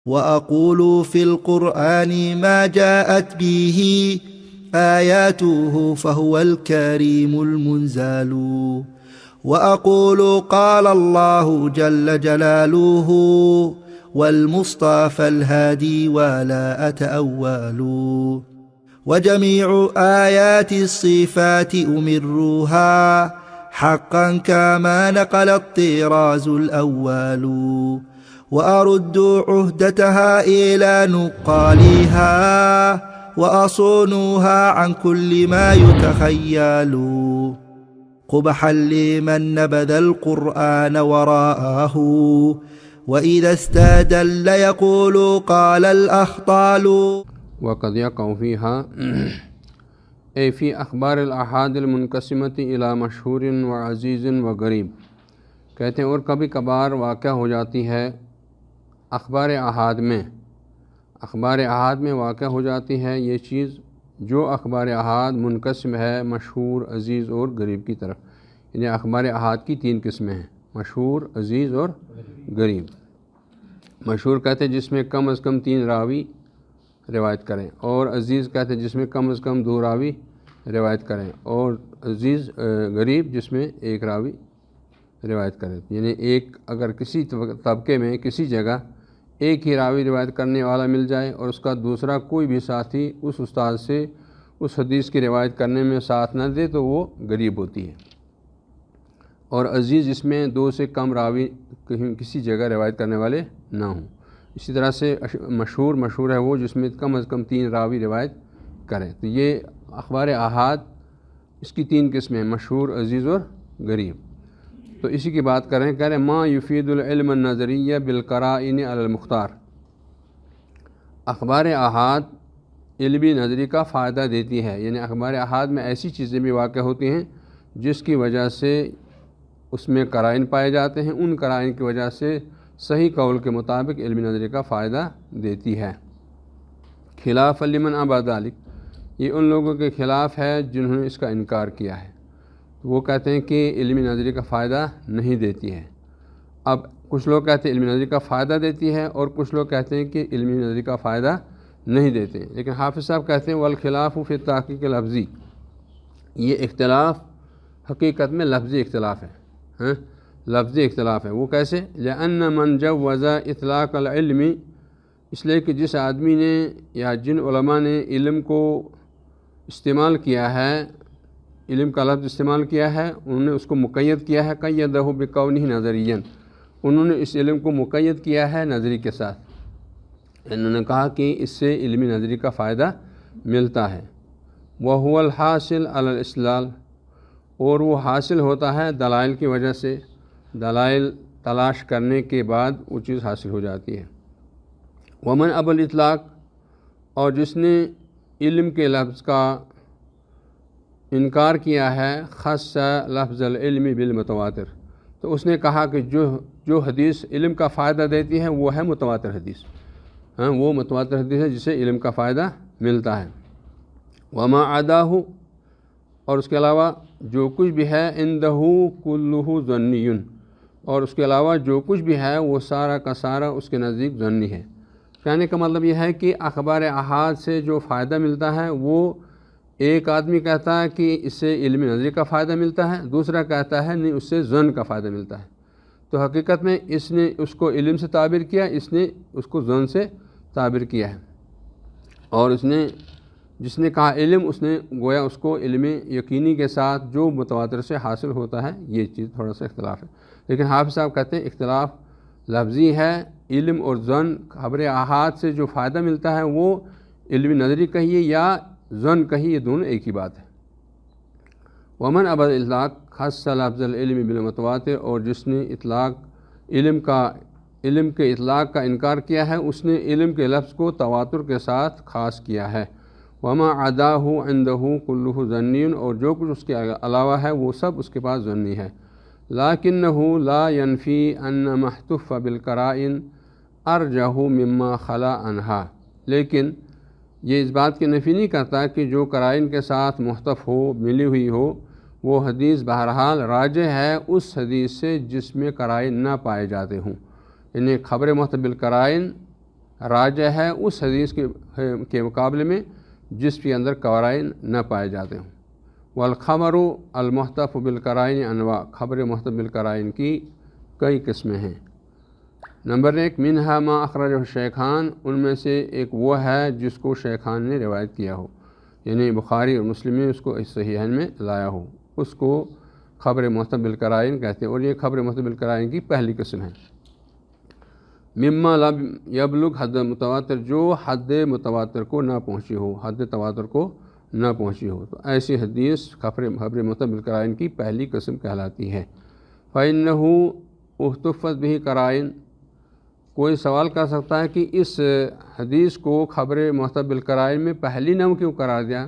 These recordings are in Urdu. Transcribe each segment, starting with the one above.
وأقول في القرآن ما جاءت به آياته فهو الكريم المنزال. وأقول قال الله جل جلاله والمصطفى الهادي ولا أتأول. وجميع آيات الصفات أمرها حقا كما نقل الطراز الأول. وأرد عهدتها إلى نقالها وأصونها عن كل ما يتخيل. قبحا لمن نبذ القرآن وراءه وإذا استدل يقول قال الأخطال. وقد يقع فيها أي في أخبار الآحاد المنقسمة إلى مشہور وعزیز وغریب. کہتے ہیں اور کبھی کبھار واقع ہو جاتی ہے اخبار احاد میں واقع ہو جاتی ہے یہ چیز جو اخبار احاد منقسم ہے مشہور، عزیز اور غریب کی طرف. یعنی اخبار احاد کی 3 قسمیں ہیں، مشہور، عزیز اور غریب. مشہور کہتے ہیں جس میں کم از کم 3 راوی روایت کریں، اور عزیز کہتے ہیں جس میں کم از کم 2 راوی روایت کریں، اور عزیز غریب جس میں 1 راوی روایت کریں. یعنی اگر کسی طبقے میں کسی جگہ ایک ہی راوی روایت کرنے والا مل جائے اور اس کا دوسرا کوئی بھی ساتھی اس استاد سے اس حدیث کی روایت کرنے میں ساتھ نہ دے تو وہ غریب ہوتی ہے. اور عزیز جس میں 2 سے کم راوی کسی جگہ روایت کرنے والے نہ ہوں. اسی طرح سے مشہور ہے وہ جس میں کم از کم 3 راوی روایت کریں. تو یہ اخبار احاد اس کی 3 قسمیں، مشہور، عزیز اور غریب. تو اسی کی بات کہہ رہے ہیں ما یفید العلم النظریہ بالقرائن علی المختار. اخبار احاد علمی نظری کا فائدہ دیتی ہے. یعنی اخبار احاد میں ایسی چیزیں بھی واقع ہوتی ہیں جس کی وجہ سے اس میں قرائن پائے جاتے ہیں، ان قرائن کی وجہ سے صحیح قول کے مطابق علمی نظری کا فائدہ دیتی ہے. خلاف لمن ابى ذلک، یہ ان لوگوں کے خلاف ہے جنہوں نے اس کا انکار کیا ہے. وہ کہتے ہیں کہ علمی نظری کا فائدہ نہیں دیتی ہے. اب کچھ لوگ کہتے ہیں علمی نظری کا فائدہ دیتی ہے اور کچھ لوگ کہتے ہیں کہ علمی نظری کا فائدہ نہیں دیتے. لیکن حافظ صاحب کہتے ہیں والخلاف فی التحقیق لفظی، یہ اختلاف حقیقت میں لفظی اختلاف ہے، لفظی اختلاف ہے. وہ کیسے؟ لأن من جوز اطلاق العلم، اس لیے کہ جس آدمی نے یا جن علماء نے علم کو استعمال کیا ہے، علم کا لفظ استعمال کیا ہے، انہوں نے اس کو مقید کیا ہے قیدہ بکونہ نظریا، انہوں نے اس علم کو مقید کیا ہے نظری کے ساتھ. انہوں نے کہا کہ اس سے علمی نظری کا فائدہ ملتا ہے. وہو الحاصل علی الاستدلال، اور وہ حاصل ہوتا ہے دلائل کی وجہ سے، دلائل تلاش کرنے کے بعد وہ چیز حاصل ہو جاتی ہے. ومن ابى الاطلاق، اور جس نے علم کے لفظ کا انکار کیا ہے، خص لفظ العلم بالمتواتر، تو اس نے کہا کہ جو حدیث علم کا فائدہ دیتی ہے وہ ہے متواتر حدیث، وہ متواتر حدیث ہے جسے علم کا فائدہ ملتا ہے. وما عداہ، اور اس کے علاوہ جو کچھ بھی ہے، عندہ کلہ ظنی، اور اس کے علاوہ جو کچھ بھی ہے وہ سارا کا سارا اس کے نزدیک ظنی ہے. کہنے کا مطلب یہ ہے کہ اخبار احاد سے جو فائدہ ملتا ہے وہ ایک آدمی کہتا ہے کہ اس سے علمی نظری کا فائدہ ملتا ہے، دوسرا کہتا ہے نہیں اس سے ظن کا فائدہ ملتا ہے. تو حقیقت میں اس نے اس کو علم سے تعبیر کیا، اس نے اس کو ظن سے تعبیر کیا ہے. اور جس نے کہا علم، اس نے گویا اس کو علم یقینی کے ساتھ جو متواتر سے حاصل ہوتا ہے. یہ چیز تھوڑا سا اختلاف ہے. لیکن حافظ صاحب کہتے ہیں اختلاف لفظی ہے. علم اور ظن، خبر احاد سے جو فائدہ ملتا ہے وہ علمی نظری کہیے یا ظن کہیے، یہ دونوں ایک ہی بات ہے. ومن ابى الاطلاق خص لفظ العلم بالمتواتر، اور جس نے علم کے اطلاق کا انکار کیا ہے اس نے علم کے لفظ کو تواتر کے ساتھ خاص کیا ہے. وما عداہ عندہ کلہ ظنی، اور جو کچھ اس کے علاوہ ہے وہ سب اس کے پاس ظنی ہے. لکنہ لا ینفی ان محتف بالقرائن ارجح مما خلا عنہا، لیکن یہ اس بات کی نفی نہیں کرتا کہ جو قرائن کے ساتھ محتف ہو، ملی ہوئی ہو، وہ حدیث بہرحال راجح ہے اس حدیث سے جس میں قرائن نہ پائے جاتے ہوں. یعنی خبر محتف بالقرائن راجح ہے اس حدیث کے مقابلے میں جس کے اندر قرائن نہ پائے جاتے ہوں۔ والخبر المحتف بالقرائن انواع، خبر محتف بالقرائن کی کئی قسمیں ہیں۔ نمبر 1 منہا ما اخرجہ الشیخان، ان میں سے ایک وہ ہے جس کو شیخان نے روایت کیا ہو، یعنی بخاری اور مسلم نے اس کو اس صحیحین میں لایا ہو، اس کو خبر محتف بالقرائن کہتے ہیں، اور یہ خبر محتف بالقرائن کی پہلی قسم ہے۔ مما لم یبلغ حد متواتر، جو حد متواتر کو نہ پہنچی ہو، حد تواتر کو نہ پہنچی ہو، تو ایسی حدیث خبر محتف بالقرائن کی پہلی قسم کہلاتی ہے۔ فإنه احتفت به قرائن، کوئی سوال کر سکتا ہے کہ اس حدیث کو خبر محتف بالقرائن میں پہلی نوع کیوں قرار دیا،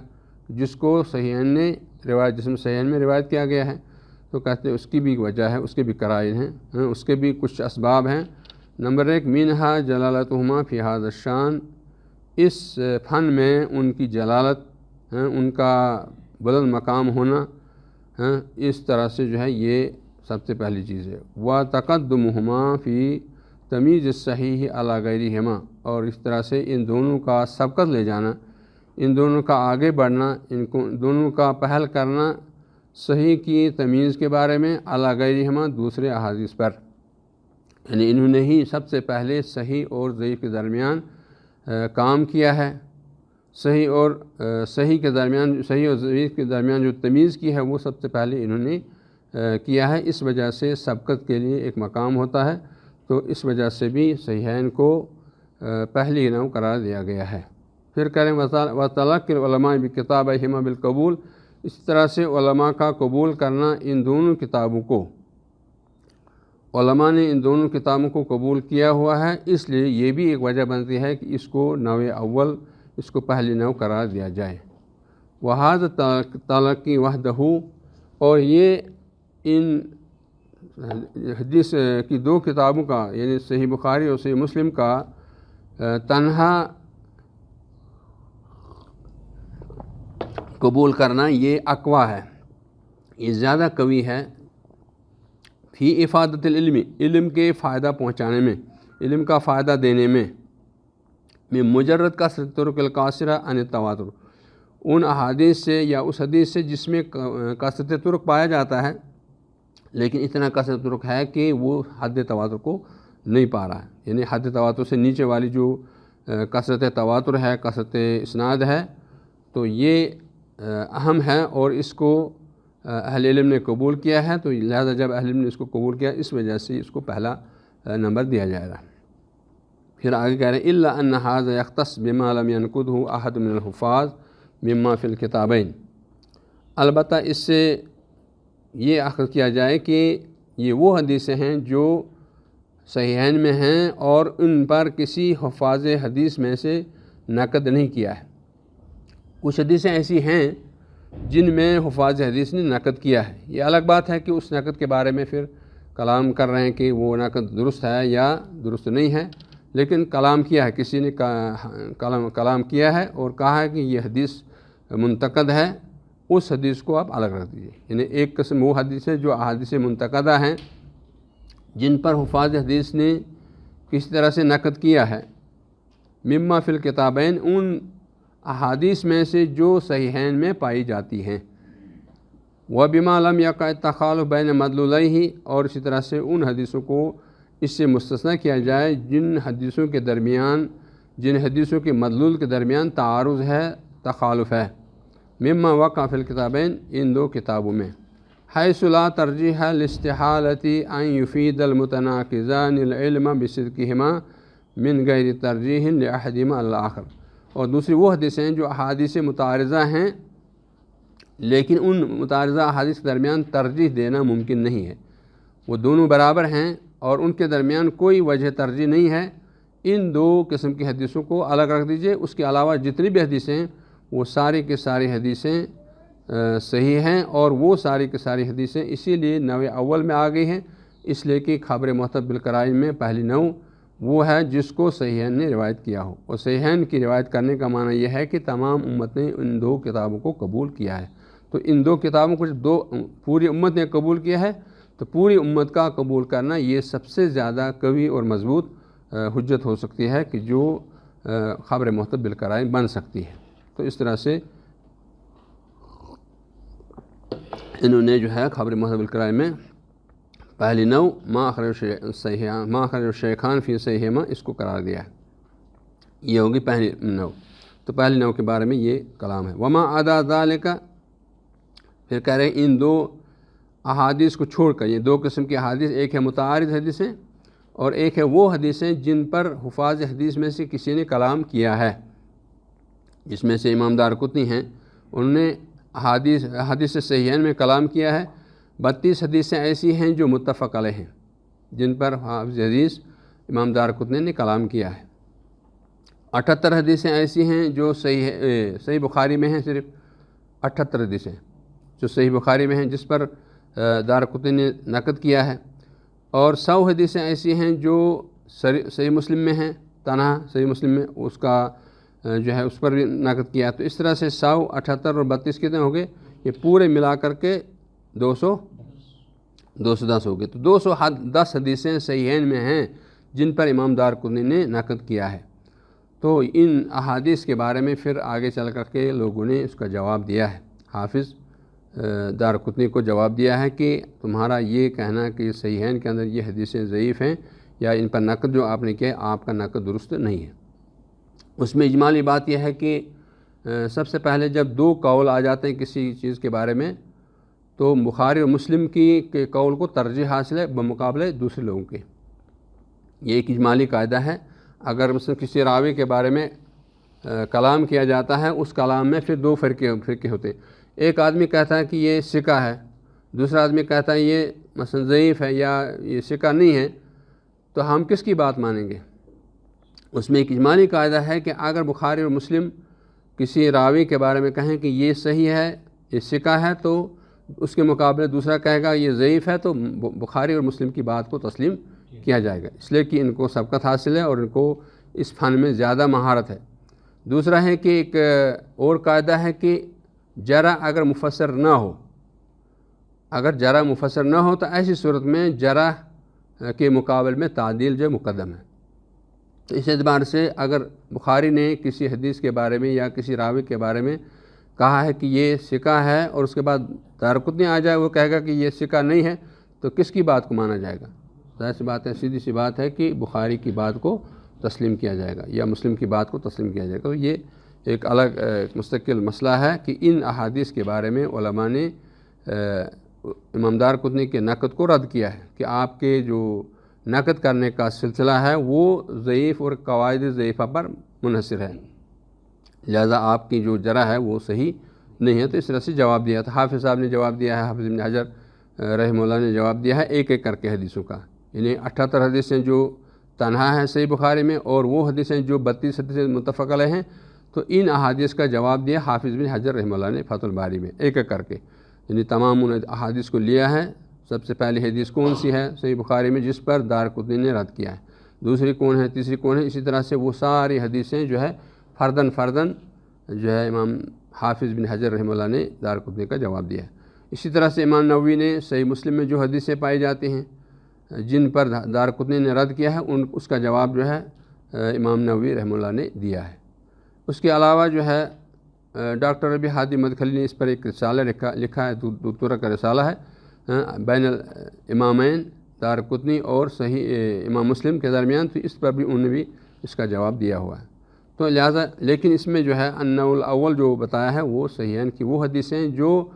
جس کو صحیحین نے روایت، جس میں صحیحین میں روایت کیا گیا ہے؟ تو کہتے ہیں اس کی بھی وجہ ہے، اس کے بھی قرائن ہیں، اس کے بھی کچھ اسباب ہیں۔ نمبر 1 منہا جلالتہما فی ھذا الشان، اس فن میں ان کی جلالت، ان کا بلند مقام ہونا، اس طرح سے جو ہے یہ سب سے پہلی چیز ہے۔ وتقدمہما فی تمیز الصحیح علی غیرہما، اور اس طرح سے ان دونوں کا سبقت لے جانا، ان دونوں کا آگے بڑھنا، ان کو دونوں کا پہل کرنا صحیح کی تمیز کے بارے میں علی غیرہما، دوسرے احادیث پر، یعنی انہوں نے ہی سب سے پہلے صحیح اور ضعیف کے درمیان کام کیا ہے، صحیح اور ضعیف کے درمیان جو تمیز کی ہے وہ سب سے پہلے انہوں نے کیا ہے، اس وجہ سے سبقت کے لیے ایک مقام ہوتا ہے، تو اس وجہ سے بھی صحیحین کو پہلی نوع قرار دیا گیا ہے۔ پھر کریں وتلقی العلماء بکتابہما بالقبول، اس طرح سے علماء کا قبول کرنا ان دونوں کتابوں کو، علماء نے ان دونوں کتابوں کو قبول کیا ہوا ہے، اس لیے یہ بھی ایک وجہ بنتی ہے کہ اس کو نوع اول، اس کو پہلی نوع قرار دیا جائے۔ وہذا تلقی وحدہ، اور یہ ان حدیث کی دو کتابوں کا، یعنی صحیح بخاری اور صحیح مسلم کا تنہا قبول کرنا، یہ اقویٰ ہے، یہ زیادہ قوی ہے، فی افادت العلم، علم کے فائدہ پہنچانے میں، علم کا فائدہ دینے میں مجرد کثرت طرق القاصرہ عن التواتر، ان احادیث سے یا اس حدیث سے جس میں کثرت طرق پایا جاتا ہے لیکن اتنا کثرت طرق ہے کہ وہ حد تواتر کو نہیں پا رہا ہے، یعنی حد تواتر سے نیچے والی جو کثرت تواتر ہے، کثرت اسناد ہے، تو یہ اہم ہے اور اس کو اہل علم نے قبول کیا ہے، تو لہذا جب اہل علم نے اس کو قبول کیا اس وجہ سے اس کو پہلا نمبر دیا جائے گا۔ پھر آگے کہہ رہے ہیں الا ان ھذا یختص بما لم ینقضہ احد من الحفاظ مما فی الکتابین، البتہ اس سے یہ اخذ کیا جائے کہ یہ وہ حدیثیں ہیں جو صحیحین میں ہیں اور ان پر کسی حفاظ حدیث میں سے نقد نہیں کیا ہے۔ کچھ حدیثیں ایسی ہیں جن میں حفاظ حدیث نے نقد کیا ہے، یہ الگ بات ہے کہ اس نقد کے بارے میں پھر کلام کر رہے ہیں کہ وہ نقد درست ہے یا درست نہیں ہے، لیکن کلام کیا ہے، کسی نے کلام کیا ہے اور کہا ہے کہ یہ حدیث منتقد ہے، اس حدیث کو آپ الگ رکھ دیجیے۔ یعنی ایک قسم وہ حدیثیں جو احادیث منتقدہ ہیں جن پر حفاظ حدیث نے کسی طرح سے نقد کیا ہے، مما فی الکتابین، ان احادیث میں سے جو صحیحین میں پائی جاتی ہیں، وبما لم یقع التخالف بین مدلولیہ، اور اسی طرح سے ان حدیثوں کو اس سے مستثنیٰ کیا جائے جن حدیثوں کے مدلول کے درمیان تعارض ہے، تخالف ہے، مما وقع فی الکتابین، ان دو کتابوں میں، حیث لا ترجیح لاستحالۃ ان یفید المتناقضان العلم بصدقہما من غیر ترجیح لاحدہما الآخر، اور دوسری وہ حدیثیں جو احادیث متعارضہ ہیں لیکن ان متعارضہ احادیث کے درمیان ترجیح دینا ممکن نہیں ہے، وہ دونوں برابر ہیں اور ان کے درمیان کوئی وجہ ترجیح نہیں ہے، ان دو قسم کی حدیثوں کو الگ رکھ دیجئے۔ اس کے علاوہ جتنی بھی حدیثیں ہیں وہ ساری کی ساری حدیثیں صحیح ہیں، اور وہ ساری کی ساری حدیثیں اسی لیے نوع اول میں آ گئی ہیں، اس لیے کہ خبر محتف بالقرائن میں پہلی نوع وہ ہے جس کو صحیحین نے روایت کیا ہو، اور صحیحین کی روایت کرنے کا معنی یہ ہے کہ تمام امت نے ان دو کتابوں کو قبول کیا ہے، تو ان دو کتابوں کو پوری امت نے قبول کیا ہے، تو پوری امت کا قبول کرنا یہ سب سے زیادہ قوی اور مضبوط حجت ہو سکتی ہے کہ جو خبر محتب بالقرائن بن سکتی ہے۔ تو اس طرح سے انہوں نے جو ہے خبر محتب بالقرائن میں پہلی نو ما اخرج الشیخان فی صحیحہما اس کو قرار دیا ہے، یہ ہوگی پہلی نو۔ تو پہلی نو کے بارے میں یہ کلام ہے۔ وما عدا ذالک، پھر کہہ رہے ہیں ان دو احادیث کو چھوڑ کر، یہ دو قسم کی احادیث، ایک ہے متعارض حدیثیں اور ایک ہے وہ حدیثیں جن پر حفاظ حدیث میں سے کسی نے کلام کیا ہے، جس میں سے امام دارقطنی ہیں، انہوں نے حدیث صحیحین میں کلام کیا ہے۔ 32 حدیثیں ایسی ہیں جو متفق علیہ ہیں، جن پر حافظ حدیث امام دارقطنی نے کلام کیا ہے۔ 78 حدیثیں ایسی ہیں جو صحیح بخاری میں ہیں، صرف 78 حدیثیں جو صحیح بخاری میں ہیں جس پر دارقطنی نے نقد کیا ہے، اور 100 حدیثیں ایسی ہیں جو صحیح مسلم میں ہیں، تنہا صحیح مسلم میں اس کا جو ہے اس پر بھی نقد کیا ہے۔ تو اس طرح سے 100، 78 اور 32 کتنے ہو گئے؟ یہ پورے ملا کر کے 210 ہو گئے۔ تو 210 حدیثیں صحیحین میں ہیں جن پر امام دارقطنی نے نقد کیا ہے۔ تو ان احادیث کے بارے میں پھر آگے چل کر کے لوگوں نے اس کا جواب دیا ہے، حافظ دارقطنی کو جواب دیا ہے کہ تمہارا یہ کہنا کہ صحیحین کے اندر یہ حدیثیں ضعیف ہیں یا ان پر نقد جو آپ نے کیا، آپ کا نقد درست نہیں ہے۔ اس میں اجمالی بات یہ ہے کہ سب سے پہلے جب دو قول آ جاتے ہیں کسی چیز کے بارے میں، تو بخاری اور مسلم کے قول کو ترجیح حاصل ہے بمقابلے دوسرے لوگوں کے، یہ ایک اجمالی قاعدہ ہے۔ اگر مثلا کسی راوی کے بارے میں کلام کیا جاتا ہے، اس کلام میں پھر دو فرقے ہوتے ہیں، ایک آدمی کہتا ہے کہ یہ ثقہ ہے، دوسرا آدمی کہتا ہے یہ مثلا ضعیف ہے یا یہ ثقہ نہیں ہے، تو ہم کس کی بات مانیں گے؟ اس میں ایک اجمالی قاعدہ ہے کہ اگر بخاری اور مسلم کسی راوی کے بارے میں کہیں کہ یہ صحیح ہے، یہ ثقہ ہے، تو اس کے مقابلے دوسرا کہے گا یہ ضعیف ہے، تو بخاری اور مسلم کی بات کو تسلیم کیا جائے گا، اس لیے کہ ان کو سبقت حاصل ہے اور ان کو اس فن میں زیادہ مہارت ہے۔ دوسرا ہے کہ ایک اور قاعدہ ہے کہ جرح اگر مفسر نہ ہو، اگر جرح مفسر نہ ہو تو ایسی صورت میں جرح کے مقابل میں تعدیل جو مقدم ہے۔ تو اس اعتبار سے اگر بخاری نے کسی حدیث کے بارے میں یا کسی راوی کے بارے میں کہا ہے کہ یہ ثقہ ہے اور اس کے بعد دارقطنی آ جائے وہ کہے گا کہ یہ ثقہ نہیں ہے، تو کس کی بات کو مانا جائے گا؟ ظاہر سی بات ہے، سیدھی سی بات ہے کہ بخاری کی بات کو تسلیم کیا جائے گا یا مسلم کی بات کو تسلیم کیا جائے گا۔ تو یہ ایک الگ مستقل مسئلہ ہے کہ ان احادیث کے بارے میں علماء نے امام دارقطنی کے نقد کو رد کیا ہے کہ آپ کے جو نقد کرنے کا سلسلہ ہے وہ ضعیف اور قواعد ضعیفہ پر منحصر ہے، لہذا آپ کی جو جرح ہے وہ صحیح نہیں ہے۔ تو اس طرح سے جواب دیا تھا، حافظ صاحب نے جواب دیا ہے، حافظ ابن حجر رحمہ اللہ نے جواب دیا ہے ایک ایک کر کے حدیثوں کا، یعنی 78 حدیثیں جو تنہا ہیں صحیح بخاری میں اور وہ حدیثیں جو 32 حدیثیں متفق علیہ ہیں، تو ان احادیث کا جواب دیا حافظ ابن حجر رحمہ اللہ نے فتح الباری میں ایک ایک کر کے، یعنی تمام ان احادیث کو لیا ہے۔ سب سے پہلی حدیث کون سی ہے صحیح بخاری میں جس پر دارقطنی نے رد کیا ہے، دوسری کون ہے، تیسری کون ہے، اسی طرح سے وہ ساری حدیثیں جو ہے فردن جو ہے امام حافظ بن حجر رحمہ اللہ نے دارقطنی کا جواب دیا ہے۔ اسی طرح سے امام نووی نے صحیح مسلم میں جو حدیثیں پائی جاتی ہیں جن پر دارقطنی نے رد کیا ہے اس کا جواب جو ہے امام نووی رحمہ اللہ نے دیا ہے۔ اس کے علاوہ جو ہے ڈاکٹر ربیع ہادی مدخلی نے اس پر ایک رسالہ لکھا ہے، دکتورہ کا رسالہ ہے، بین الامامین دارقطنی اور صحیح امام مسلم کے درمیان، تو اس پر بھی انہوں نے بھی اس کا جواب دیا ہوا ہے۔ تو لہٰذا لیکن اس میں جو ہے النوع الاول جو بتایا ہے وہ صحیحین کی وہ حدیثیں جو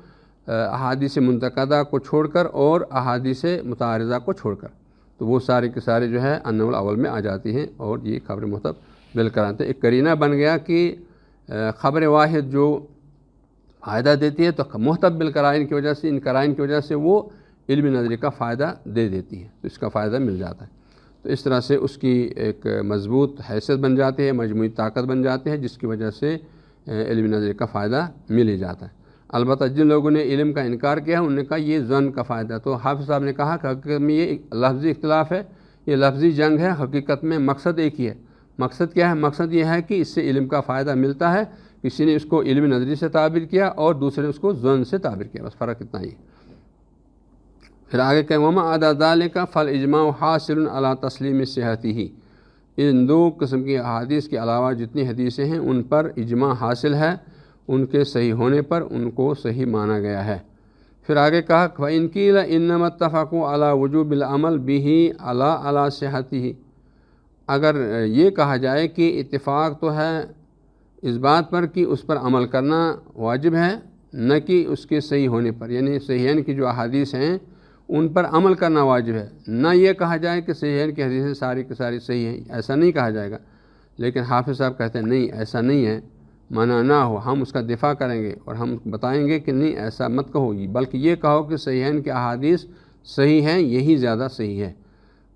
احادیث منتقدہ کو چھوڑ کر اور احادیث متعارضہ کو چھوڑ کر، تو وہ سارے کے سارے جو ہے النوع الاول میں آ جاتی ہیں، اور یہ خبر محتب بالقرائن تو ایک قرینہ بن گیا کہ خبر واحد جو فائدہ دیتی ہے تو محتب بالقرائن کی وجہ سے، ان قرائن کی وجہ سے وہ علم نظری کا فائدہ دے دیتی ہے، تو اس کا فائدہ مل جاتا ہے۔ تو اس طرح سے اس کی ایک مضبوط حیثیت بن جاتی ہے، مجموعی طاقت بن جاتی ہے، جس کی وجہ سے علم نظری کا فائدہ مل ہی جاتا ہے۔ البتہ جن لوگوں نے علم کا انکار کیا انہوں نے کہا یہ ظن کا فائدہ، تو حافظ صاحب نے کہا کہ حقیقت میں یہ لفظی اختلاف ہے، یہ لفظی جنگ ہے، حقیقت میں مقصد ایک ہی ہے۔ مقصد کیا ہے؟ مقصد یہ ہے کہ اس سے علم کا فائدہ ملتا ہے، کسی نے اس کو علم نظری سے تعبیر کیا اور دوسرے نے اس کو ظن سے تعبیر کیا، بس فرق اتنا ہی ہے۔ پھر آگے کہ وما عدا ذالک فالاجماع حاصل علی تسلیم صحتہ، ان دو قسم کی احادیث کے علاوہ جتنی حدیثیں ہیں ان پر اجماع حاصل ہے، ان کے صحیح ہونے پر ان کو صحیح مانا گیا ہے۔ پھر آگے کہا فَإِنْ قِيلَ إِنَّمَا اتَّفَقُوا عَلَى وُجُوبِ الْعَمَلِ بِهِ عَلَى صِحَتِهِ، اگر یہ کہا جائے کہ اتفاق تو ہے اس بات پر کہ اس پر عمل کرنا واجب ہے، نہ کہ اس کے صحیح ہونے پر، یعنی صحیحین کی جو احادیث ہیں ان پر عمل کرنا واجب ہے، نہ یہ کہا جائے کہ صحیحین کی حدیثیں ساری کی ساری صحیح ہیں، ایسا نہیں کہا جائے گا۔ لیکن حافظ صاحب کہتے ہیں نہیں، ایسا نہیں ہے، منع نہ ہو، ہم اس کا دفاع کریں گے اور ہم بتائیں گے کہ نہیں ایسا مت کہو، بلکہ یہ کہو کہ صحیحین کی احادیث صحیح ہیں، یہی زیادہ صحیح ہے۔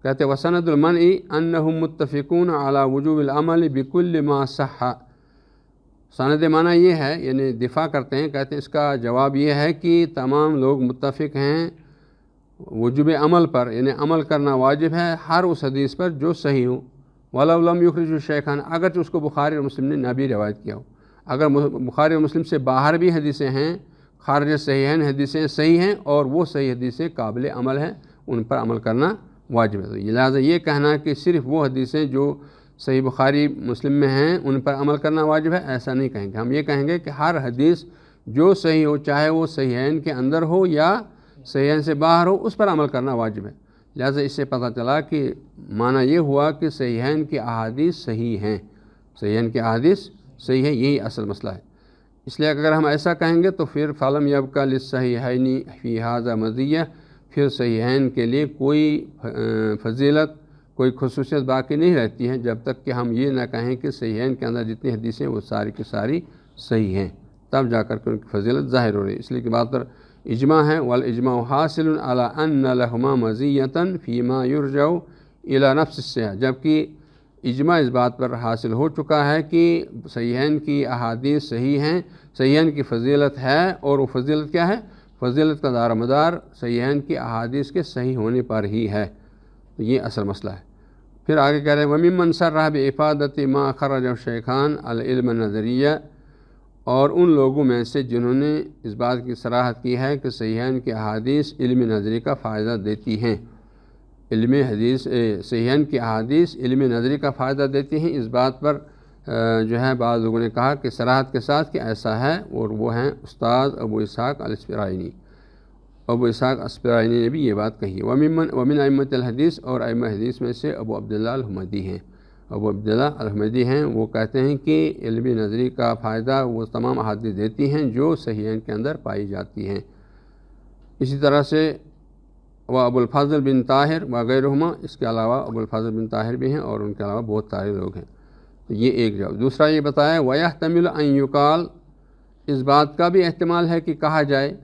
کہتے وسند المنع انہم متفقون علی وجوب العمل بکل ما صح، سند منع یہ ہے، یعنی دفاع کرتے ہیں، کہتے ہیں اس کا جواب یہ ہے کہ تمام لوگ متفق ہیں وجوب عمل پر، یعنی عمل کرنا واجب ہے ہر اس حدیث پر جو صحیح ہو، ولو لم یخرج الشیخان، اگرچہ اس کو بخاری اور مسلم نے نہ بھی روایت کیا ہو، اگر بخاری اور مسلم سے باہر بھی حدیثیں ہیں، خارج صحیحین حدیثیں صحیح ہیں اور وہ صحیح حدیثیں قابل عمل ہیں، ان پر عمل کرنا واجب ہے۔ لہٰذا یہ کہنا کہ صرف وہ حدیثیں جو صحیح بخاری مسلم میں ہیں ان پر عمل کرنا واجب ہے، ایسا نہیں کہیں گے۔ ہم یہ کہیں گے کہ ہر حدیث جو صحیح ہو، چاہے وہ صحیحین کے اندر ہو یا صحیحین سے باہر ہو، اس پر عمل کرنا واجب ہے۔ لہٰذا اس سے پتہ چلا کہ معنی یہ ہوا کہ صحیحین کی احادیث صحیح ہیں، صحیحین کی احادیث صحیح ہے، یہی اصل مسئلہ ہے۔ اس لیے اگر ہم ایسا کہیں گے تو پھر فَلَمْ يَبْقَ لِلصَّحِيحَيْنِ فِي هَذَا مَزِيَّةٌ، پھر صحیحین کے لیے کوئی فضیلت، کوئی خصوصیت باقی نہیں رہتی ہے جب تک کہ ہم یہ نہ کہیں کہ صحیحین کے اندر جتنی حدیثیں وہ ساری کی ساری صحیح ہیں، تب جا کر کے ان کی فضیلت ظاہر ہو رہی ہے۔ اس لیے کہ بات پر اجماع ہے، والاجماع حاصل علی ان لہما مزیۃ فیما یرجع الی نفس الصحہ، جبکہ اجماع اس بات پر حاصل ہو چکا ہے کہ صحیحین کی احادیث صحیح ہیں، صحیحین کی فضیلت ہے، اور وہ فضیلت کیا ہے؟ فضیلت کا دار مدار صحیحین کی احادیث کے صحیح ہونے پر ہی ہے، تو یہ اصل مسئلہ ہے۔ پھر آگے کہہ رہے ہیں وَمِمَّنْ صَرَّحَ بِإِفَادَةِ مَا خَرَّجَهُ الشَّيْخَانِ الْعِلْمَ النَّظَرِيَّةَ، اور ان لوگوں میں سے جنہوں نے اس بات کی صراحت کی ہے کہ صحیحین کی احادیث علم نظری کا فائدہ دیتی ہیں، علم حدیث صحیحین کی احادیث علم نظری کا فائدہ دیتی ہیں، اس بات پر جو ہے بعض لوگوں نے کہا کہ صراحت کے ساتھ کہ ایسا ہے، اور وہ ہیں استاد ابو اسحاق الاسفرائینی، ابو اسحاق اسفرائینی نے بھی یہ بات کہی ہے۔ ومن ائمۃ الحدیث، اور ائمہ حدیث میں سے ابو عبداللہ الحمدی ہیں، ابو عبداللہ الحمدی ہیں، وہ کہتے ہیں کہ علم نظری کا فائدہ وہ تمام احادیث دیتی ہیں جو صحیحین کے اندر پائی جاتی ہیں۔ اسی طرح سے وہ ابو الفضل بن طاہر وغیرہما، اس کے علاوہ ابو الفضل بن طاہر بھی ہیں اور ان کے علاوہ بہت سارے لوگ ہیں۔ تو یہ ایک جواب۔ دوسرا یہ بتایا وَيَحْتَمِلُ أَن يُقَالَ، اس بات کا بھی احتمال ہے کہ کہا جائے،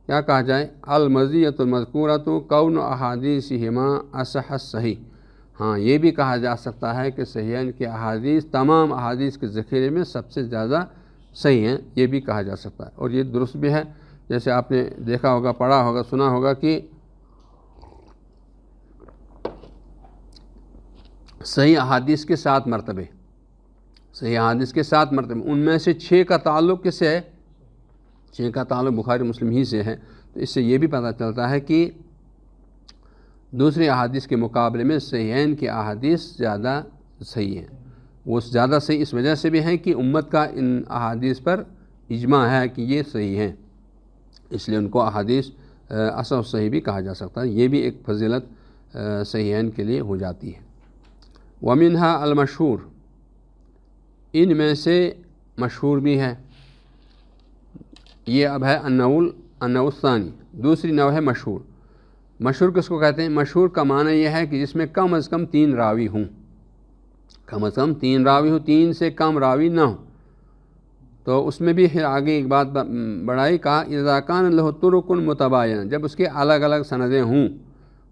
کیا کہا جائے؟ المزیۃ المذکورۃ کون احادیثہما اصح الصحیح، ہاں یہ بھی کہا جا سکتا ہے کہ صحیحین کی احادیث تمام احادیث کے ذخیرے میں سب سے زیادہ صحیح ہیں، یہ بھی کہا جا سکتا ہے، اور یہ درست بھی ہے۔ جیسے آپ نے دیکھا ہوگا، پڑھا ہوگا، سنا ہوگا کہ صحیح احادیث کے 7 مرتبے، صحیح احادیث کے 7 مرتبے، ان میں سے 6 کا تعلق کس سے ہے؟ 6 کا تعلق بخاری مسلم ہی سے ہے۔ تو اس سے یہ بھی پتہ چلتا ہے کہ دوسری احادیث کے مقابلے میں صحیحین کی احادیث زیادہ صحیح ہیں۔ وہ زیادہ صحیح اس وجہ سے بھی ہیں کہ امت کا ان احادیث پر اجماع ہے کہ یہ صحیح ہیں، اس لیے ان کو احادیث اصح صحیح بھی کہا جا سکتا ہے۔ یہ بھی ایک فضیلت صحیحین کے لیے ہو جاتی ہے۔ ومنہا المشہور، ان میں سے مشہور بھی ہے، یہ اب ہے النوع الثانی، دوسری نوع ہے مشہور۔ مشہور کس کو کہتے ہیں؟ مشہور کا معنی یہ ہے کہ جس میں کم از کم 3 راوی ہوں، کم از کم 3 راوی ہوں، 3 سے کم راوی نہ ہوں۔ تو اس میں بھی پھر آگے ایک بات بڑھائی، کہا اذا کان لہ طرق متباینہ، جب اس کے الگ الگ سندیں ہوں،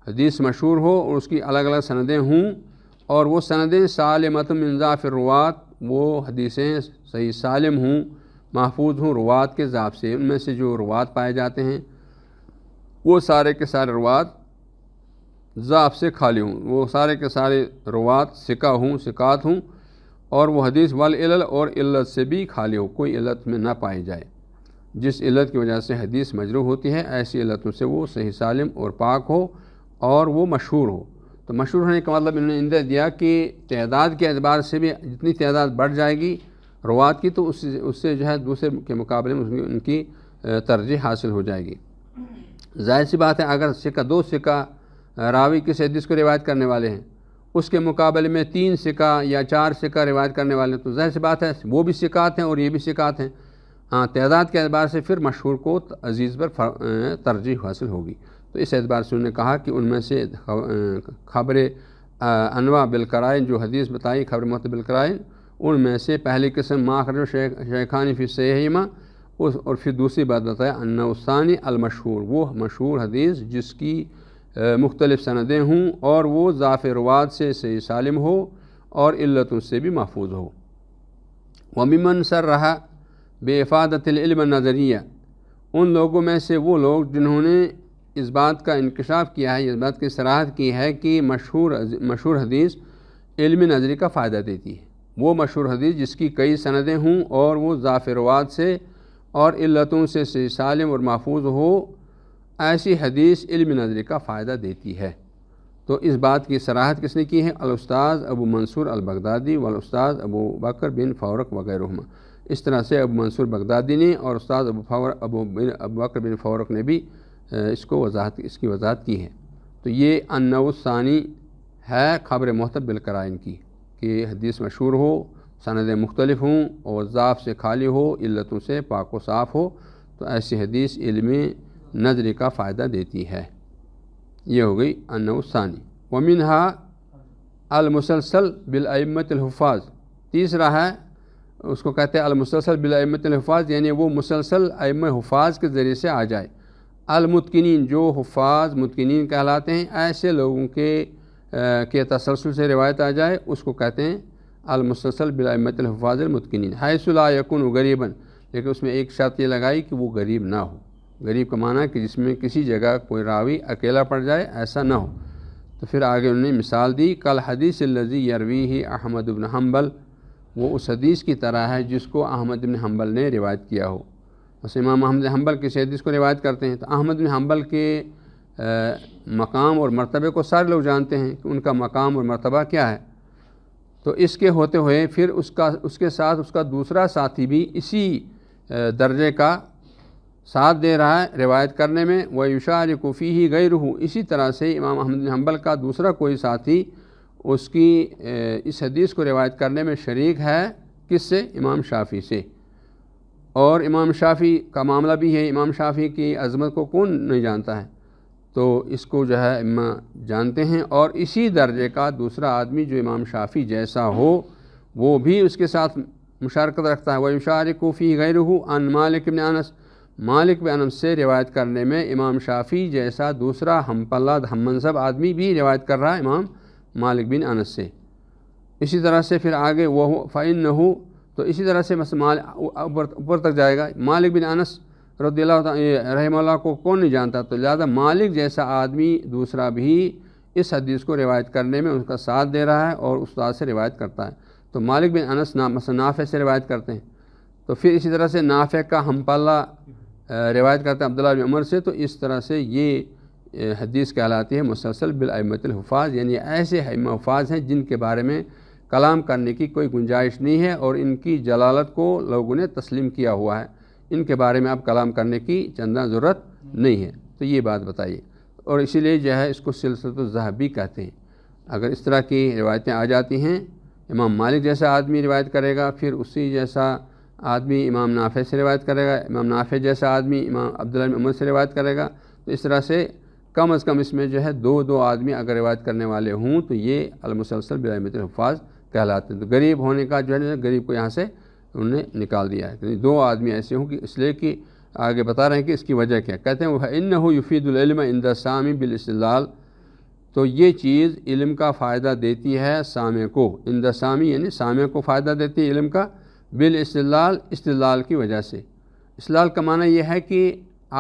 حدیث مشہور ہو اور اس کی الگ الگ سندیں ہوں، اور وہ سندیں سالمۃ من ضعف الرواۃ، وہ حدیثیں صحیح سالم ہوں، محفوظ ہوں روات کے ضعف سے، ان میں سے جو روات پائے جاتے ہیں وہ سارے کے سارے روات ضعف سے خالی ہوں، وہ سارے کے سارے روات ثقات ہوں، اور وہ حدیث والعلل، اور علت سے بھی خالی ہو، کوئی علت میں نہ پائی جائے، جس علت کی وجہ سے حدیث مجروح ہوتی ہے ایسی علتوں سے وہ صحیح سالم اور پاک ہو اور وہ مشہور ہو۔ تو مشہور ہونے کا مطلب انہوں نے اندر دیا کہ تعداد کے اعتبار سے بھی جتنی تعداد بڑھ جائے گی روات کی تو اس سے جو ہے دوسرے کے مقابلے میں ان کی ترجیح حاصل ہو جائے گی۔ ظاہر سی بات ہے اگر دو ثقہ راوی کس حدیث کو روایت کرنے والے ہیں، اس کے مقابلے میں 3 ثقہ یا 4 ثقہ روایت کرنے والے ہیں، تو ظاہر سی بات ہے وہ بھی ثقات ہیں اور یہ بھی ثقات ہیں۔ ہاں، تعداد کے اعتبار سے پھر مشہور کو عزیز پر ترجیح حاصل ہوگی۔ تو اس اعتبار سے انہوں نے کہا کہ ان میں سے خبر انواع بالقرائن جو حدیث بتائی خبر معتبر بالقرائن، ان میں سے پہلی قسم ما اخرجہ شیخان فی صحیحہما، اور پھر دوسری بات بتایا ان الثانی المشہور، وہ مشہور حدیث جس کی مختلف سندیں ہوں اور وہ ضعف روات سے صحیح سالم ہو اور علتوں سے بھی محفوظ ہو۔ وممن صرح بافادۃ العلم النظریہ، ان لوگوں میں سے وہ لوگ جنہوں نے اس بات کا انکشاف کیا ہے، اس بات کی صراحت کی ہے کہ مشہور حدیث علم نظری کا فائدہ دیتی ہے، وہ مشہور حدیث جس کی کئی سندیں ہوں اور وہ ضعف روات سے اور علتوں سے صحیح سالم اور محفوظ ہو، ایسی حدیث علم نظری کا فائدہ دیتی ہے۔ تو اس بات کی صراحت کس نے کی ہے؟ الاستاذ ابو منصور البغدادی والاستاذ ابو بکر بن فورق وغیرہما۔ اس طرح سے ابو منصور بغدادی نے اور استاذ ابو بکر بن فورق نے بھی اس کی وضاحت کی ہے۔ تو یہ النوع الثانی ہے خبر معتبر بالقرائن کی، کہ حدیث مشہور ہو، سندیں مختلف ہوں اور ضعف سے خالی ہو، علتوں سے پاک و صاف ہو، تو ایسی حدیث علم نظری کا فائدہ دیتی ہے۔ یہ ہو گئی النوع الثانی۔ ومنہا المسلسل بالائمۃ الحفاظ، تیسرا ہے اس کو کہتے ہیں المسلسل بالائمۃ الحفاظ، یعنی وہ مسلسل ائمہ حفاظ کے ذریعے سے آ جائے۔ المتقنین، جو حفاظ متقنین کہلاتے ہیں، ایسے لوگوں کے تسلسل سے روایت آ جائے، اس کو کہتے ہیں المسلسل بالائمۃ الحفاظ المتقنین۔ حیث لا یکون غریبا، لیکن اس میں ایک شرط یہ لگائی کہ وہ غریب نہ ہو۔ غریب کا معنی ہے کہ جس میں کسی جگہ کوئی راوی اکیلا پڑ جائے، ایسا نہ ہو۔ تو پھر آگے انہوں نے مثال دی، کل حدیث الذی یرویہ احمد بن حنبل، وہ اس حدیث کی طرح ہے جس کو احمد بن حنبل نے روایت کیا ہو۔ بس امام احمد بن حنبل کسی حدیث کو روایت کرتے ہیں تو احمد بن حنبل کے مقام اور مرتبے کو سارے لوگ جانتے ہیں کہ ان کا مقام اور مرتبہ کیا ہے۔ تو اس کے ہوتے ہوئے پھر اس کے ساتھ اس کا دوسرا ساتھی بھی اسی درجے کا ساتھ دے رہا ہے روایت کرنے میں، وَيُشَارِكُ فِيهِ غَيْرُهُ، اسی طرح سے امام احمد بن حنبل کا دوسرا کوئی ساتھی اس کی اس حدیث کو روایت کرنے میں شریک ہے، کس سے؟ امام شافعی سے۔ اور امام شافعی کا معاملہ بھی ہے، امام شافعی کی عظمت کو کون نہیں جانتا ہے؟ تو اس کو جو ہے جانتے ہیں، اور اسی درجے کا دوسرا آدمی جو امام شافعی جیسا ہو وہ بھی اس کے ساتھ مشارکت رکھتا ہے۔ وَيُشَارِكُ فِيهِ غَيْرُهُ عن مالک بن انس، مالک بن انس سے روایت کرنے میں امام شافعی جیسا دوسرا ہم پلہ ہم منصب آدمی بھی روایت کر رہا ہے امام مالک بن انس سے۔ اسی طرح سے پھر آگے وہ فَإِنَّهُ، تو اسی طرح سے اوپر تک جائے گا۔ مالک بن انس رضی اللہ رحمہ اللہ کو کون نہیں جانتا؟ تو لہذا مالک جیسا آدمی دوسرا بھی اس حدیث کو روایت کرنے میں اس کا ساتھ دے رہا ہے اور استاد سے روایت کرتا ہے۔ تو مالک بن انس مثلا نافع سے روایت کرتے ہیں، تو پھر اسی طرح سے نافع کا ہم پلہ روایت کرتے ہیں عبداللہ بن عمر سے، تو اس طرح سے یہ حدیث کہلاتی ہے مسلسل بالائمۃ الحفاظ، یعنی ایسے ائمہ حفاظ ہیں جن کے بارے میں کلام کرنے کی کوئی گنجائش نہیں ہے اور ان کی جلالت کو لوگوں نے تسلیم کیا ہوا ہے، ان کے بارے میں اب کلام کرنے کی چندہ ضرورت نہیں ہے۔ تو یہ بات بتائیے، اور اسی لیے جو ہے اس کو سلسلۃ الذہب بھی کہتے ہیں۔ اگر اس طرح کی روایتیں آ جاتی ہیں، امام مالک جیسا آدمی روایت کرے گا، پھر اسی جیسا آدمی امام نافع سے روایت کرے گا، امام نافع جیسا آدمی امام عبداللہ بن عمر سے روایت کرے گا، تو اس طرح سے کم از کم اس میں جو ہے دو آدمی اگر روایت کرنے والے ہوں تو یہ المسلسل بالائمۃ الحفاظ کہلاتے ہیں۔ تو غریب ہونے کا جو ہے غریب کو یہاں سے انہوں نے نکال دیا ہے، یعنی 2 آدمی ایسے ہوں کہ اس لیے کہ آگے بتا رہے ہیں کہ اس کی وجہ کیا، کہتے ہیں وَإِنَّهُ يُفِيدُ الْعِلْمَ عِنْدَ السَّامِعِ بِالِاسْتِدْلَالِ، تو یہ چیز علم کا فائدہ دیتی ہے سامع کو، عند السامع یعنی سامع کو فائدہ دیتی ہے علم کا، بالاستدلال، استدلال کی وجہ سے۔ استدلال کا معنی یہ ہے کہ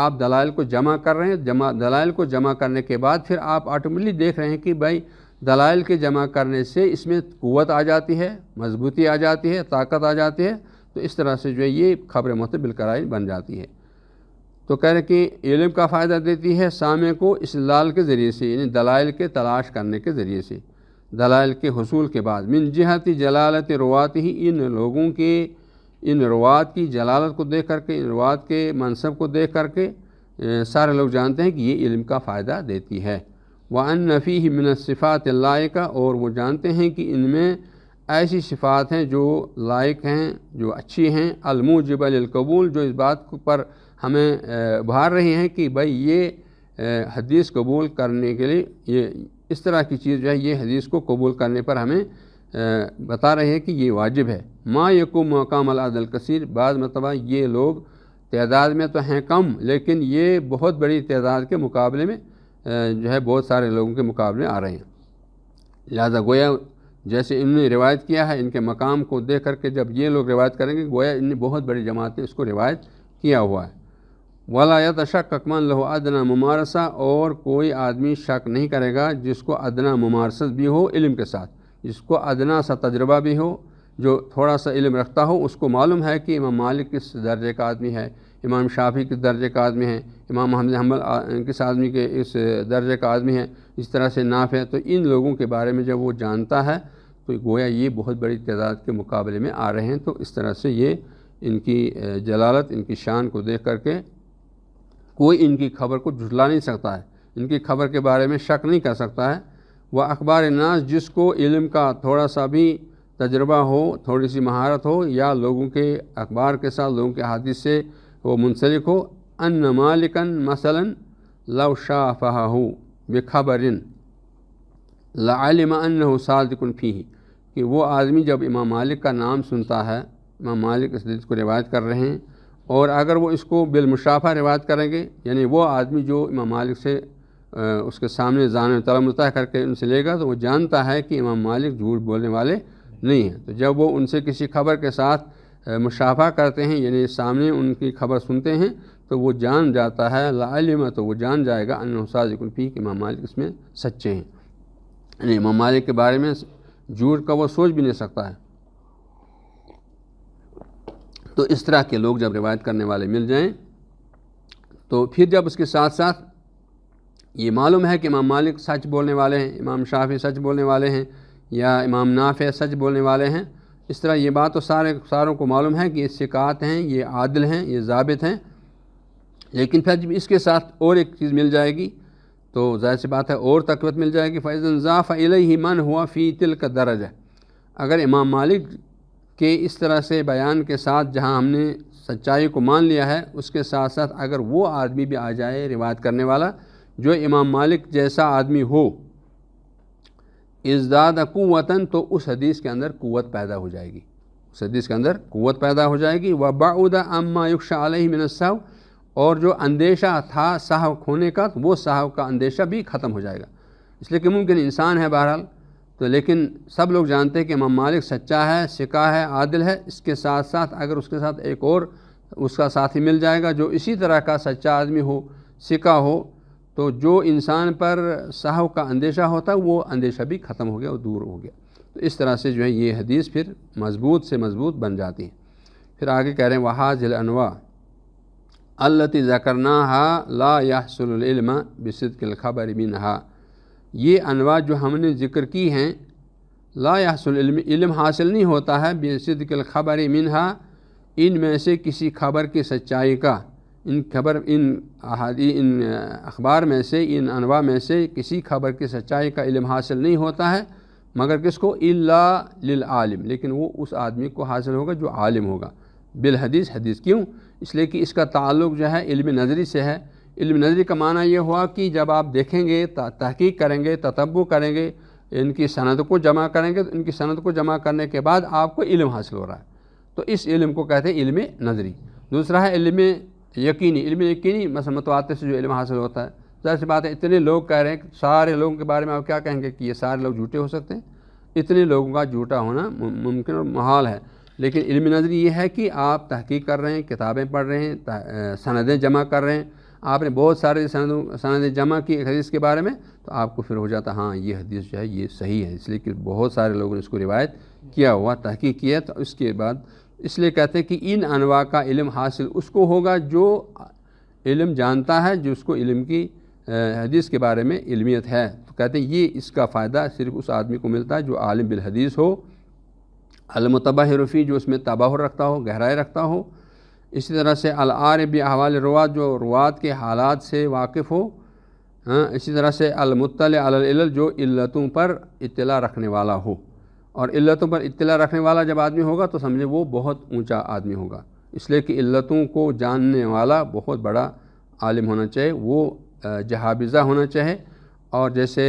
آپ دلائل کو جمع کر رہے ہیں، دلائل کو جمع کرنے کے بعد پھر آپ آٹومیٹکلی دیکھ رہے ہیں کہ بھائی دلائل کے جمع کرنے سے اس میں قوت آ جاتی ہے، مضبوطی آ جاتی ہے، طاقت آ جاتی ہے، تو اس طرح سے جو ہے یہ خبر معتبر بالقرائن بن جاتی ہے۔ تو کہہ رہے کہ علم کا فائدہ دیتی ہے سامع کو استدلال کے ذریعے سے، یعنی دلائل کے تلاش کرنے کے ذریعے سے، دلائل کے حصول کے بعد، من جہت جلالت روات ہی، ان لوگوں کے ان روات کی جلالت کو دیکھ کر کے، ان روات کے منصب کو دیکھ کر کے سارے لوگ جانتے ہیں کہ یہ علم کا فائدہ دیتی ہے۔ وَأَنَّ فِيهِ مِنَ الصِّفَاتِ اللَّائِقَةِ، اور وہ جانتے ہیں کہ ان میں ایسی صفات ہیں جو لائق ہیں، جو اچھی ہیں، الموجبہ للقبول، جو اس بات پر ہمیں ابھار رہی ہیں کہ بھائی یہ حدیث قبول کرنے کے لیے، یہ اس طرح کی چیز جو ہے یہ حدیث کو قبول کرنے پر ہمیں بتا رہے ہیں کہ یہ واجب ہے۔ ما یقوم مقام العدد الکثیر، بعض مرتبہ یہ لوگ تعداد میں تو ہیں کم، لیکن یہ بہت بڑی تعداد کے مقابلے میں جو ہے بہت سارے لوگوں کے مقابلے آ رہے ہیں۔ لہذا گویا جیسے انہوں نے روایت کیا ہے، ان کے مقام کو دیکھ کر کے جب یہ لوگ روایت کریں گے، گویا ان نے بہت بڑی جماعت نے اس کو روایت کیا ہوا ہے۔ وَلَا يَتَشَكَّكُ مَنْ لَهُ أَدْنَىٰ مُمَارَسَةٌ، اور کوئی آدمی شک نہیں کرے گا جس کو ادنا ممارست بھی ہو علم کے ساتھ، جس کو ادنا سا تجربہ بھی ہو، جو تھوڑا سا علم رکھتا ہو، اس کو معلوم ہے کہ امام مالک کس درجے کا آدمی ہے، امام شافعی کس درجے کا آدمی ہے، امام احمد بن حنبل کس آدمی کے اس درجے کا آدمی ہے، اس طرح سے نافع ہے۔ تو ان لوگوں کے بارے میں جب وہ جانتا ہے تو گویا یہ بہت بڑی تعداد کے مقابلے میں آ رہے ہیں، تو اس طرح سے یہ ان کی جلالت، ان کی شان کو دیکھ کر کے کوئی ان کی خبر کو جھٹلا نہیں سکتا ہے، ان کی خبر کے بارے میں شک نہیں کر سکتا ہے۔ وہ اخبار الناس، جس کو علم کا تھوڑا سا بھی تجربہ ہو، تھوڑی سی مہارت ہو، یا لوگوں کے اخبار کے ساتھ، لوگوں کے حدیث سے وہ منسلک ہو، ان مالکا مثلا لو شافہہ بخبر لعلم انہ صادق فیہ، کہ وہ آدمی جب امام مالک کا نام سنتا ہے، امام مالک اس حدیث کو روایت کر رہے ہیں، اور اگر وہ اس کو بالمشافہ روایت کریں گے، یعنی وہ آدمی جو امام مالک سے اس کے سامنے ذہن طے کر کے ان سے لے گا، تو وہ جانتا ہے کہ امام مالک جھوٹ بولنے والے نہیں ہیں۔ تو جب وہ ان سے کسی خبر کے ساتھ مشافہ کرتے ہیں، یعنی سامنے ان کی خبر سنتے ہیں، تو وہ جان جاتا ہے، لعلم، تو وہ جان جائے گا انہ صادق فیہ، کہ امام مالک اس میں سچے ہیں، یعنی امام مالک کے بارے میں جھوٹ کا وہ سوچ بھی نہیں سکتا ہے۔ تو اس طرح کے لوگ جب روایت کرنے والے مل جائیں، تو پھر جب اس کے ساتھ ساتھ یہ معلوم ہے کہ امام مالک سچ بولنے والے ہیں، امام شافعی سچ بولنے والے ہیں، یا امام نافع سچ بولنے والے ہیں، اس طرح یہ بات تو ساروں کو معلوم ہے کہ یہ ثقات ہیں، یہ عادل ہیں، یہ ضابط ہیں، لیکن پھر جب اس کے ساتھ اور ایک چیز مل جائے گی تو ظاہر سی بات ہے اور تقویت مل جائے گی۔ فَإِذَا انضاف إِلَيْهِ مَنْ هُوَ فِي تِلْكَ الدَّرَجَةِ، اگر امام مالک کے اس طرح سے بیان کے ساتھ جہاں ہم نے سچائی کو مان لیا ہے، اس کے ساتھ ساتھ اگر وہ آدمی بھی آ جائے روایت کرنے والا جو امام مالک جیسا آدمی ہو، ازداد قوتاً، تو اس حدیث کے اندر قوت پیدا ہو جائے گی، اس حدیث کے اندر قوت پیدا ہو جائے گی۔ وَبَعُدَ عَمَّا يُخْشَىٰ عَلَيْهِ مِنَ السَّهْوِ، اور جو اندیشہ تھا سہو کھونے کا، وہ سہو کا اندیشہ بھی ختم ہو جائے گا، اس لیے کہ ممکن انسان ہے بہرحال، تو لیکن سب لوگ جانتے ہیں کہ امام مالک سچا ہے، ثقہ ہے، عادل ہے، اس کے ساتھ ساتھ اگر اس کے ساتھ ایک اور اس کا ساتھی مل جائے گا جو اسی طرح کا سچا آدمی ہو، ثقہ ہو، تو جو انسان پر سہو کا اندیشہ ہوتا ہے وہ اندیشہ بھی ختم ہو گیا اور دور ہو گیا۔ تو اس طرح سے جو ہے یہ حدیث پھر مضبوط سے مضبوط بن جاتی ہے۔ پھر آگے کہہ رہے ہیں وَهَٰذِهِ الْأَنْوَاءُ الَّتِي ذَكَرْنَاهَا لَا يَحْصُلُ الْعِلْمُ بِصِدْقِ الْخَبَرِ مِنْهَا، یہ انواع جو ہم نے ذکر کی ہیں، لا يحصل علم حاصل نہیں ہوتا ہے بصدق الخبر منها، ان میں سے کسی خبر کی سچائی کا، ان اخبار میں سے، ان انواع میں سے کسی خبر کی سچائی کا علم حاصل نہیں ہوتا ہے، مگر کس کو؟ الا للعالم، لیکن وہ اس آدمی کو حاصل ہوگا جو عالم ہوگا، بالحدیث، حدیث کیوں؟ اس لیے کہ اس کا تعلق جو ہے علم نظری سے ہے۔ علم نظری کا معنی یہ ہوا کہ جب آپ دیکھیں گے، تحقیق کریں گے، تتبع کریں گے، ان کی سند کو جمع کریں گے، تو ان کی سند کو جمع کرنے کے بعد آپ کو علم حاصل ہو رہا ہے، تو اس علم کو کہتے ہیں علم نظری۔ دوسرا ہے علم یقینی، علم یقینی مثلا متواتر سے جو علم حاصل ہوتا ہے، ظاہر سی بات ہے اتنے لوگ کہہ رہے ہیں کہ سارے لوگوں کے بارے میں آپ کیا کہیں گے کہ یہ سارے لوگ جھوٹے ہو سکتے ہیں؟ اتنے لوگوں کا جھوٹا ہونا ممکن اور محال ہے، لیکن علم نظری یہ ہے کہ آپ تحقیق کر رہے ہیں، کتابیں پڑھ رہے ہیں، سندیں جمع کر رہے ہیں، آپ نے بہت سارے سندیں جمع کی ایک حدیث کے بارے میں، تو آپ کو پھر ہو جاتا ہاں یہ حدیث جو ہے یہ صحیح ہے، اس لیے کہ بہت سارے لوگوں نے اس کو روایت کیا ہوا، تحقیق کیا، تو اس کے بعد اس لیے کہتے ہیں کہ ان انواع کا علم حاصل اس کو ہوگا جو علم جانتا ہے جس کو علم کی حدیث کے بارے میں علمیت ہے۔ تو کہتے ہیں یہ اس کا فائدہ صرف اس آدمی کو ملتا ہے جو عالم بالحدیث ہو، المتبحر فی، جو اس میں تبحر رکھتا ہو، گہرائی رکھتا ہو۔ اسی طرح سے العارف باحوال الروات، جو روات کے حالات سے واقف ہو۔ اسی طرح سے المطلع علی العلل، جو علتوں پر اطلاع رکھنے والا ہو۔ اور علتوں پر اطلاع رکھنے والا جب آدمی ہوگا تو سمجھے وہ بہت اونچا آدمی ہوگا، اس لیے کہ علتوں کو جاننے والا بہت بڑا عالم ہونا چاہیے، وہ جہابذہ ہونا چاہے۔ اور جیسے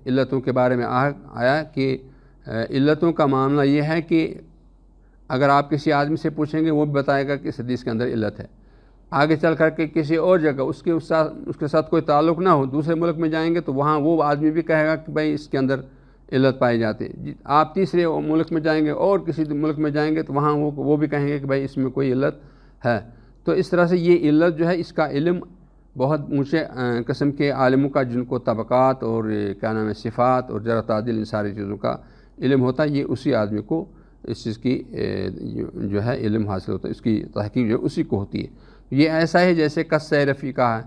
علتوں کے بارے میں آیا کہ علتوں کا معاملہ یہ ہے کہ اگر آپ کسی آدمی سے پوچھیں گے وہ بھی بتائے گا کہ اس حدیث کے اندر علت ہے، آگے چل کر کے کسی اور جگہ اس کے ساتھ کوئی تعلق نہ ہو، دوسرے ملک میں جائیں گے تو وہاں وہ آدمی بھی کہے گا کہ بھائی اس کے اندر علت پائی جاتی ہے۔ آپ تیسرے ملک میں جائیں گے اور کسی ملک میں جائیں گے تو وہاں وہ بھی کہیں گے کہ بھائی اس میں کوئی علت ہے۔ تو اس طرح سے یہ علت جو ہے اس کا علم بہت اونچے قسم کے عالموں کا، جن کو طبقات اور کیا نام ہے صفات اور جرح تعدیل ان ساری چیزوں کا علم ہوتا ہے، یہ اسی آدمی کو اس چیز کی جو ہے علم حاصل ہوتا ہے، اس کی تحقیق جو ہے اسی کو ہوتی ہے۔ یہ ایسا ہے جیسے قصۂ رفیقہ ہے،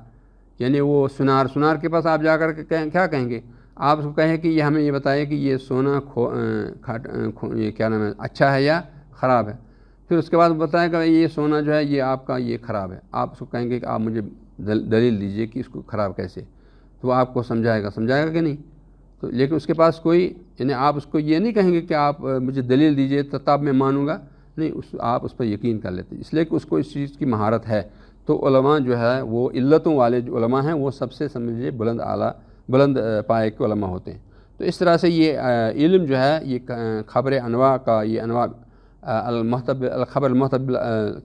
یعنی وہ سنار کے پاس آپ جا کر کے کیا کہیں گے؟ آپ اس کو کہیں کہ یہ ہمیں یہ بتائے کہ یہ سونا یہ کیا نام ہے اچھا ہے یا خراب ہے، پھر اس کے بعد بتائے گا یہ سونا جو ہے یہ آپ کا یہ خراب ہے، آپ اس کو کہیں گے کہ آپ مجھے دلیل دیجئے کہ اس کو خراب کیسے، تو وہ آپ کو سمجھائے گا کہ نہیں؟ تو لیکن اس کے پاس کوئی، یعنی آپ اس کو یہ نہیں کہیں گے کہ آپ مجھے دلیل دیجئے تب میں مانوں گا، نہیں، آپ اس پر یقین کر لیتے، اس لیے کہ اس کو اس چیز کی مہارت ہے۔ تو علماء جو ہے وہ علتوں والے جو علماء ہیں وہ سب سے سمجھیے بلند پائے کے علماء ہوتے ہیں۔ تو اس طرح سے یہ علم جو ہے یہ خبر انواع کا، یہ انواع الخبر المحتب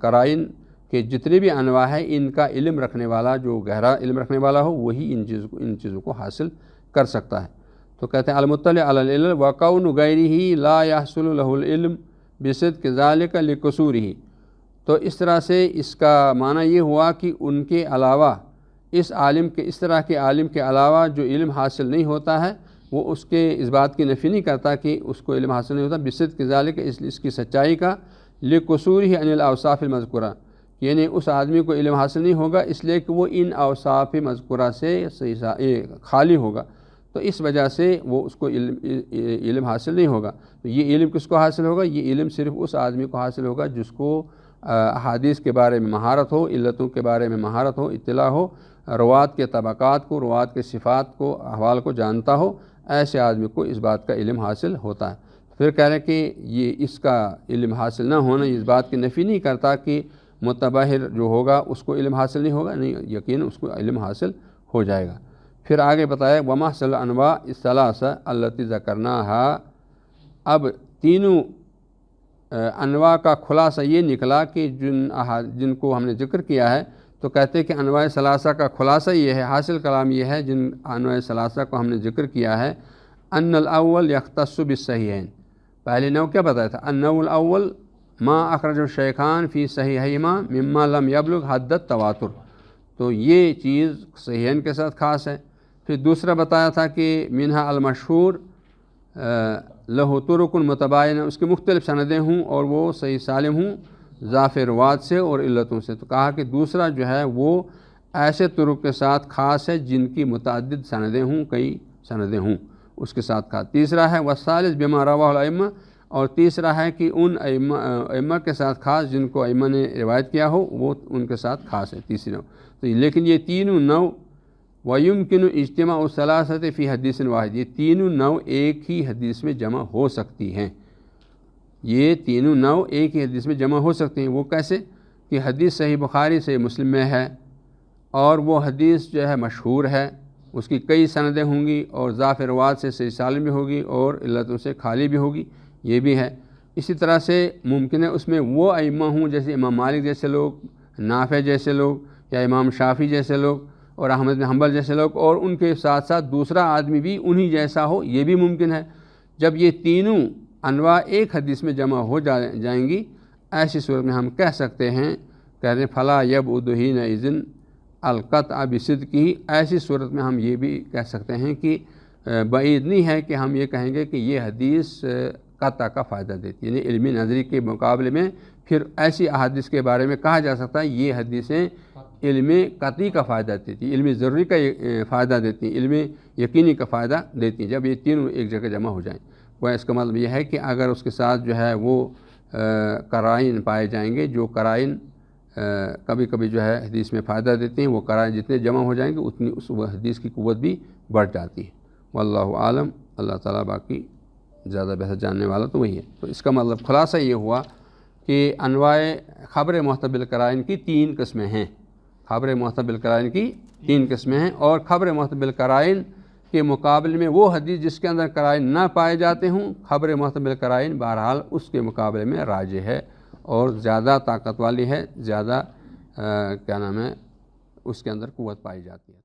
قرائن کے جتنے بھی انواع ہیں ان کا علم رکھنے والا، جو گہرا علم رکھنے والا ہو، وہی ان چیزوں کو حاصل کر سکتا ہے۔ تو کہتے ہیں المطلع علی العلل وکون غیرہ لا یحصل له العلم بصدق ذلک لقصورہ۔ تو اس طرح سے اس کا معنی یہ ہوا کہ ان کے علاوہ اس طرح کے عالم کے علاوہ جو علم حاصل نہیں ہوتا ہے، وہ اس بات کی نفی نہیں کرتا کہ اس کو علم حاصل نہیں ہوتا بصدق ذلک، اس کی سچائی کا، لقصورہ عن الاوصاف المذکورہ، یعنی اس آدمی کو علم حاصل نہیں ہوگا اس لیے کہ وہ ان اوصاف مذکورہ سے خالی ہوگا، تو اس وجہ سے وہ اس کو علم حاصل نہیں ہوگا۔ تو یہ علم کس کو حاصل ہوگا؟ یہ علم صرف اس آدمی کو حاصل ہوگا جس کو احادیث کے بارے میں مہارت ہو، علتوں کے بارے میں مہارت ہو، اطلاع ہو، روات کے طبقات کو، روات کے صفات کو، احوال کو جانتا ہو، ایسے آدمی کو اس بات کا علم حاصل ہوتا ہے۔ پھر کہہ رہے ہیں کہ یہ اس کا علم حاصل نہ ہونا اس بات کی نفی نہیں کرتا کہ متبحر جو ہوگا اس کو علم حاصل نہیں ہوگا، نہیں، یقین اس کو علم حاصل ہو جائے گا۔ پھر آگے بتایا ومحصل انواع الثلاثہ التی ذکرناہا، اب تینوں انواع کا خلاصہ یہ نکلا کہ جن کو ہم نے ذکر کیا ہے، تو کہتے ہیں کہ انواع ثلاثہ کا خلاصہ یہ ہے، حاصل کلام یہ ہے جن انواع ثلاثہ کو ہم نے ذکر کیا ہے، ان الاول یختص بالصحیحین، پہلے نوع کیا بتایا تھا؟ النوع الاول ما اخرج الشیخان فی صحیحیہما مما لم یبلغ حد التواتر، تو یہ چیز صحیحین کے ساتھ خاص ہے۔ پھر دوسرا بتایا تھا کہ منہا المشہور لہ طرق متباینہ، اس کے مختلف سندیں ہوں اور وہ صحیح سالم ہوں ضعف روات سے اور علتوں سے، تو کہا کہ دوسرا جو ہے وہ ایسے طرق کے ساتھ خاص ہے جن کی متعدد سندیں ہوں، کئی سندیں ہوں، اس کے ساتھ خاص۔ تیسرا ہے والثالث بما رواہ الائمہ، اور تیسرا ہے کہ ان ائمہ کے ساتھ خاص جن کو ائمہ نے روایت کیا ہو، وہ ان کے ساتھ خاص ہے، تیسری نوع۔ تو لیکن یہ تینوں نوع وَيُمْكِنُ اجتماع الثلاثة فی حدیث واحد، یہ تینوں نوع ایک ہی حدیث میں جمع ہو سکتی ہیں، یہ تینوں نوع ایک ہی حدیث میں جمع ہو سکتے ہیں۔ وہ کیسے؟ کہ حدیث صحیح بخاری صحیح مسلم میں ہے، اور وہ حدیث جو ہے مشہور ہے، اس کی کئی سندیں ہوں گی، اور ضعف روات سے صحیح سالم بھی ہوگی اور علتوں سے خالی بھی ہوگی، یہ بھی ہے۔ اسی طرح سے ممکن ہے اس میں وہ ائمہ ہوں جیسے امام مالک جیسے لوگ، نافع جیسے لوگ، یا امام شافعی جیسے لوگ، اور احمد بن حنبل جیسے لوگ، اور ان کے ساتھ ساتھ دوسرا آدمی بھی انہی جیسا ہو، یہ بھی ممکن ہے۔ جب یہ تینوں انواع ایک حدیث میں جمع ہو جائیں گی، ایسی صورت میں ہم کہہ سکتے ہیں، کہہ رہے ہیں فلا یبعد حینئذ القطع بصدقہ، ایسی صورت میں ہم یہ بھی کہہ سکتے ہیں کہ بعید نہیں ہے کہ ہم یہ کہیں گے کہ یہ حدیث قطع کا فائدہ دیتی ہے، یعنی علمی نظری کے مقابلے میں پھر ایسی احادیث کے بارے میں کہا جا سکتا ہے یہ حدیثیں علم قطعی کا فائدہ دیتی ہیں، علم ضروری کا فائدہ دیتی ہیں، علم یقینی کا فائدہ دیتی ہیں، جب یہ تینوں ایک جگہ جمع ہو جائیں۔ وہ اس کا مطلب یہ ہے کہ اگر اس کے ساتھ جو ہے وہ قرائن پائے جائیں گے، جو قرائن کبھی کبھی جو ہے حدیث میں فائدہ دیتے ہیں، وہ قرائن جتنے جمع ہو جائیں گے اتنی اس حدیث کی قوت بھی بڑھ جاتی ہے۔ واللہ عالم، اللہ تعالیٰ باقی زیادہ بہتر جاننے والا تو وہی ہے۔ تو اس کا مطلب خلاصہ یہ ہوا کہ انواع خبر محتمل قرائن کی 3 قسمیں ہیں، خبر محتمل قرائن کی 3 قسمیں ہیں، اور خبر محتمل قرائن کے مقابلے میں وہ حدیث جس کے اندر قرائن نہ پائے جاتے ہوں، خبر محتمل قرائن بہرحال اس کے مقابلے میں راجح ہے اور زیادہ طاقت والی ہے، زیادہ اس کے اندر قوت پائی جاتی ہے۔